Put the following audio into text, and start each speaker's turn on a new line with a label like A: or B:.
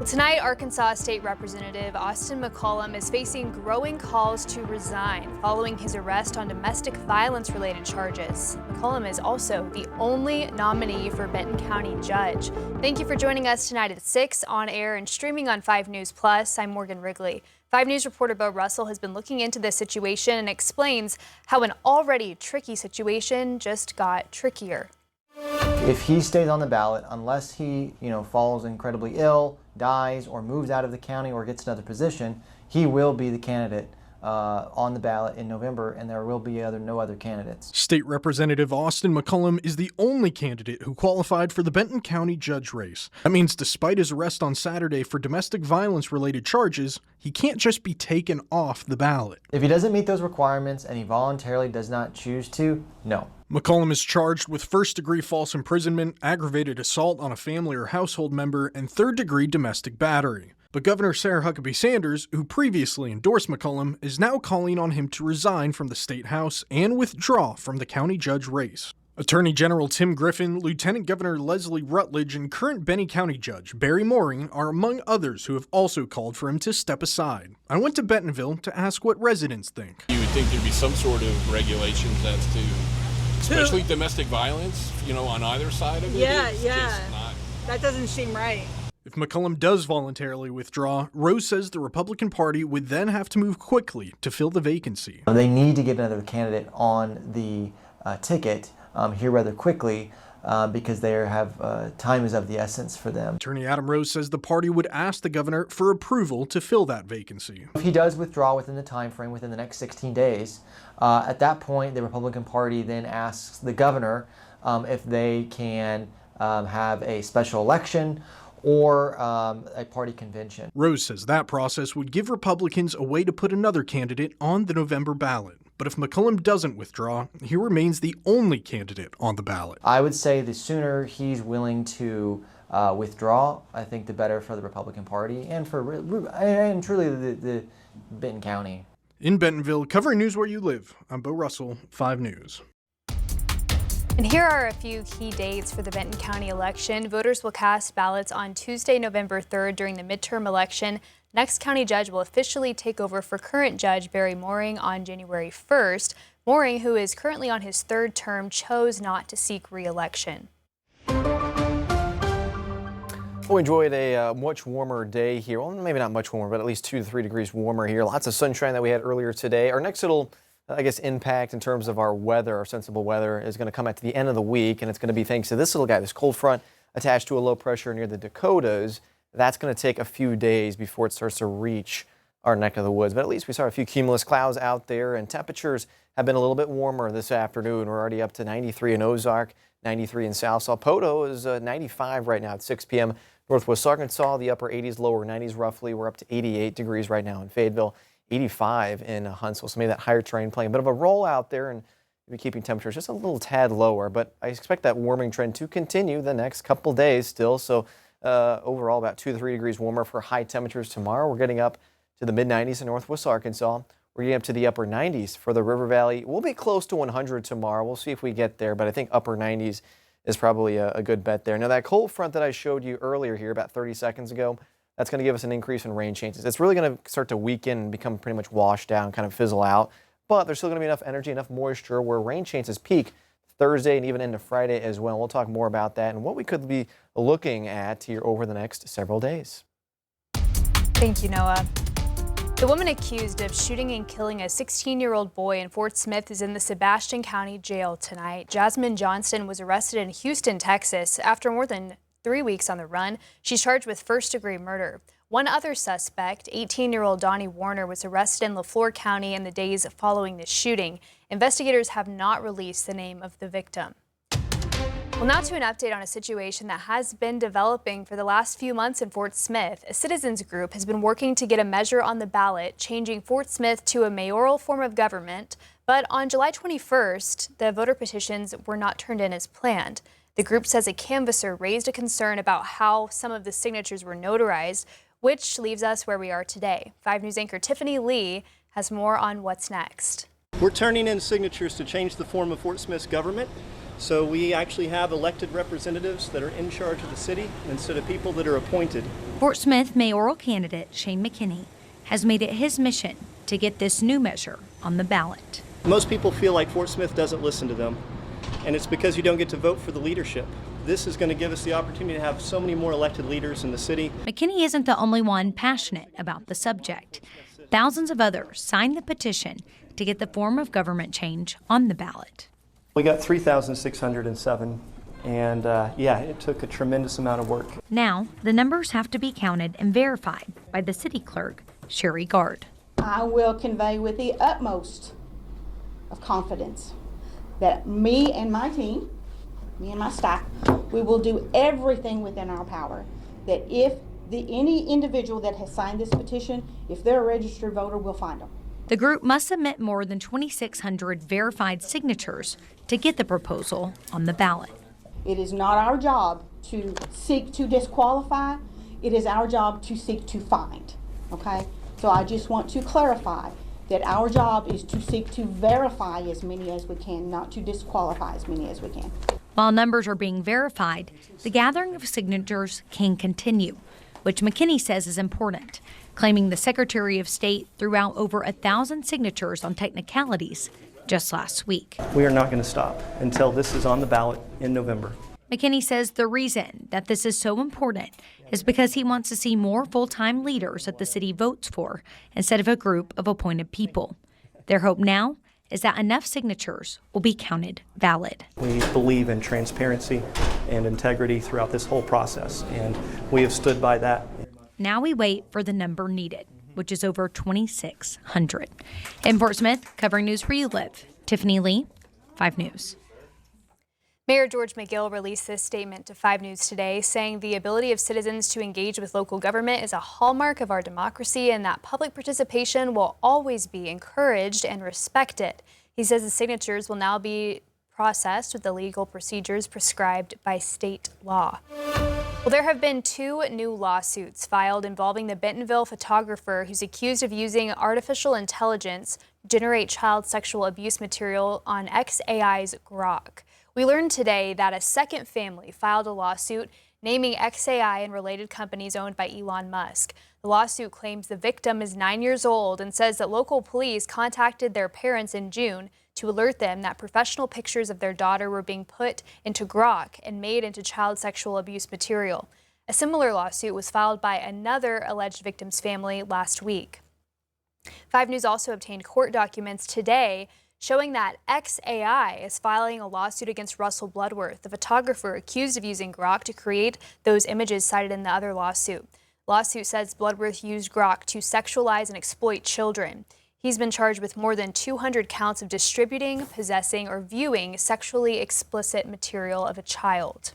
A: Tonight, Arkansas State Representative Austin McCollum is facing growing calls to resign following his arrest on domestic violence-related charges. McCollum is also the only nominee for Benton County judge. Thank you for joining us tonight at 6 on air and streaming on 5 News Plus. I'm Morgan Wrigley. 5 News reporter Bo Russell has been looking into this situation and explains how an already tricky situation just got trickier.
B: If he stays on the ballot, unless he, falls incredibly ill, dies, or moves out of the county or gets another position, he will be the candidate on the ballot in November, and there will be no other candidates.
C: State Representative Austin McCollum is the only candidate who qualified for the Benton County judge race. That means despite his arrest on Saturday for domestic violence-related charges, he can't just be taken off the ballot.
B: If he doesn't meet those requirements and he voluntarily does not choose to, no.
C: McCollum is charged with first-degree false imprisonment, aggravated assault on a family or household member, and third-degree domestic battery. But Governor Sarah Huckabee Sanders, who previously endorsed McCollum, is now calling on him to resign from the state house and withdraw from the county judge race. Attorney General Tim Griffin, Lieutenant Governor Leslie Rutledge, and current Benton County Judge Barry Mooring are among others who have also called for him to step aside. I went to Bentonville to ask what residents think.
D: You would think there'd be some sort of regulations as to, especially domestic violence, on either side of it.
E: Yeah. That doesn't seem right.
C: If McCollum does voluntarily withdraw, Rose says the Republican Party would then have to move quickly to fill the vacancy.
B: They need to get another candidate on the ticket here rather quickly because time is of the essence for them.
C: Attorney Adam Rose says the party would ask the governor for approval to fill that vacancy.
B: If he does withdraw within the time frame, within the next 16 days, at that point the Republican Party then asks the governor if they can have a special election or a party convention.
C: Rose says that process would give Republicans a way to put another candidate on the November ballot. But if McCollum doesn't withdraw, he remains the only candidate on the ballot.
B: I would say the sooner he's willing to withdraw, I think the better for the Republican Party and truly the Benton County.
C: In Bentonville, covering news where you live, I'm Bo Russell, 5 News.
A: And here are a few key dates for the Benton County election. Voters will cast ballots on Tuesday, November 3rd during the midterm election. Next county judge will officially take over for current judge Barry Mooring on January 1st. Mooring, who is currently on his 3rd term, chose not to seek re-election.
F: We enjoyed a much warmer day here. Well, maybe not much warmer, but at least 2 to 3 degrees warmer here. Lots of sunshine that we had earlier today. Our next little impact in terms of our weather, our sensible weather, is going to come at the end of the week, and it's going to be thanks to this little guy, this cold front attached to a low pressure near the Dakotas. That's going to take a few days before it starts to reach our neck of the woods. But at least we saw a few cumulus clouds out there, and temperatures have been a little bit warmer this afternoon. We're already up to 93 in Ozark, 93 in South Salpoto is 95 right now at 6 p.m. Northwest Arkansas, the upper 80s, lower 90s roughly. We're up to 88 degrees right now in Fayetteville. 85 in Huntsville, so maybe that higher terrain playing a bit of a role out there and maybe keeping temperatures just a little tad lower. But I expect that warming trend to continue the next couple days still. So overall, about 2 to 3 degrees warmer for high temperatures tomorrow. We're getting up to the mid-90s in Northwest Arkansas. We're getting up to the upper 90s for the River Valley. We'll be close to 100 tomorrow. We'll see if we get there, but I think upper 90s is probably a good bet there. Now, that cold front that I showed you earlier here about 30 seconds ago, that's going to give us an increase in rain chances. It's really going to start to weaken and become pretty much washed down, kind of fizzle out. But there's still going to be enough energy, enough moisture where rain chances peak Thursday and even into Friday as well. We'll talk more about that and what we could be looking at here over the next several days.
A: Thank you, Noah. The woman accused of shooting and killing a 16-year-old boy in Fort Smith is in the Sebastian County Jail tonight. Jasmine Johnston was arrested in Houston, Texas after more than 3 weeks on the run. She's charged with first-degree murder. One other suspect, 18-year-old Donnie Warner, was arrested in LaFleur County in the days following the shooting. Investigators have not released the name of the victim. Well, now to an update on a situation that has been developing for the last few months in Fort Smith. A citizens group has been working to get a measure on the ballot, changing Fort Smith to a mayoral form of government. But on July 21st, the voter petitions were not turned in as planned. The group says a canvasser raised a concern about how some of the signatures were notarized, which leaves us where we are today. 5 News anchor Tiffany Lee has more on what's next.
G: We're turning in signatures to change the form of Fort Smith's government. So we actually have elected representatives that are in charge of the city instead of people that are appointed.
H: Fort Smith mayoral candidate Shane McKinney has made it his mission to get this new measure on the ballot.
G: Most people feel like Fort Smith doesn't listen to them, and it's because you don't get to vote for the leadership. This is going to give us the opportunity to have so many more elected leaders in the city.
H: McKinney isn't the only one passionate about the subject. Thousands of others signed the petition to get the form of government change on the ballot.
G: We got 3,607, and it took a tremendous amount of work.
H: Now, the numbers have to be counted and verified by the city clerk, Sherry Gard.
I: I will convey with the utmost of confidence that me and my team, me and my staff, we will do everything within our power that if any individual that has signed this petition, if they're a registered voter, we'll find them.
H: The group must submit more than 2,600 verified signatures to get the proposal on the ballot.
I: It is not our job to seek to disqualify. It is our job to seek to find, okay? So I just want to clarify that our job is to seek to verify as many as we can, not to disqualify as many as we can.
H: While numbers are being verified, the gathering of signatures can continue, which McKinney says is important, claiming the Secretary of State threw out over 1,000 signatures on technicalities just last week.
G: We are not going to stop until this is on the ballot in November.
H: McKinney says the reason that this is so important is because he wants to see more full-time leaders that the city votes for instead of a group of appointed people. Their hope now is that enough signatures will be counted valid.
G: We believe in transparency and integrity throughout this whole process, and we have stood by that.
H: Now we wait for the number needed, which is over 2,600. In Fort Smith, covering news where you live, Tiffany Lee, 5 News.
A: Mayor George McGill released this statement to 5 News today, saying the ability of citizens to engage with local government is a hallmark of our democracy and that public participation will always be encouraged and respected. He says the signatures will now be processed with the legal procedures prescribed by state law. Well, there have been 2 new lawsuits filed involving the Bentonville photographer who's accused of using artificial intelligence to generate child sexual abuse material on XAI's Grok. We learned today that a second family filed a lawsuit naming XAI and related companies owned by Elon Musk. The lawsuit claims the victim is 9 years old and says that local police contacted their parents in June to alert them that professional pictures of their daughter were being put into Grok and made into child sexual abuse material. A similar lawsuit was filed by another alleged victim's family last week. 5 News also obtained court documents today showing that XAI is filing a lawsuit against Russell Bloodworth, the photographer accused of using Grok to create those images cited in the other lawsuit. The lawsuit says Bloodworth used Grok to sexualize and exploit children. He's been charged with more than 200 counts of distributing, possessing, or viewing sexually explicit material of a child.